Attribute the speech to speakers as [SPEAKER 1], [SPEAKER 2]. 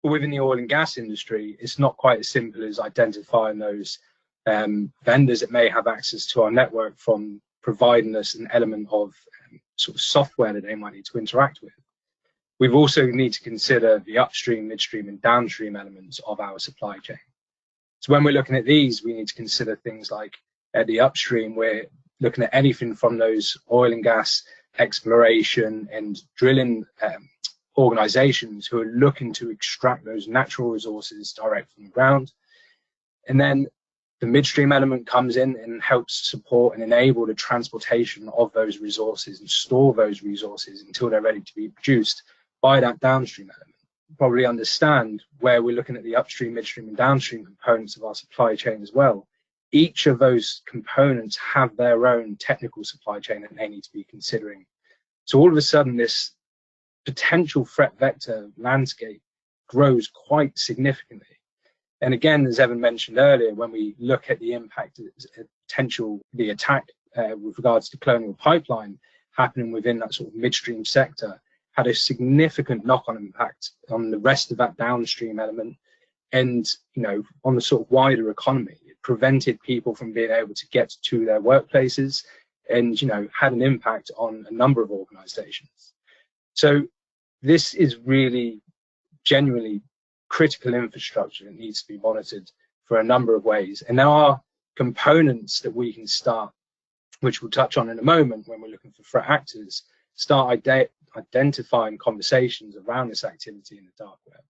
[SPEAKER 1] But within the oil and gas industry, it's not quite as simple as identifying those vendors that may have access to our network from providing us an element of sort of software that they might need to interact with. We've also need to consider the upstream, midstream, and downstream elements of our supply chain. So when we're looking at these, we need to consider things like at the upstream, we're looking at anything from those oil and gas exploration and drilling organizations who are looking to extract those natural resources direct from the ground. And then the midstream element comes in and helps support and enable the transportation of those resources and store those resources until they're ready to be produced by that downstream element. Probably understand where we're looking at the upstream, midstream, and downstream components of our supply chain as well. Each of those components have their own technical supply chain that they need to be considering. So all of a sudden, this potential threat vector landscape grows quite significantly. And again, as Evan mentioned earlier, when we look at the impact, the attack with regards to colonial pipeline happening within that sort of midstream sector had a significant knock-on impact on the rest of that downstream element and, on the sort of wider economy. It prevented people from being able to get to their workplaces and, had an impact on a number of organizations. So this is really genuinely critical infrastructure that needs to be monitored for a number of ways. And there are components that we can start, which we'll touch on in a moment when we're looking for threat actors, start identifying conversations around this activity in the dark web.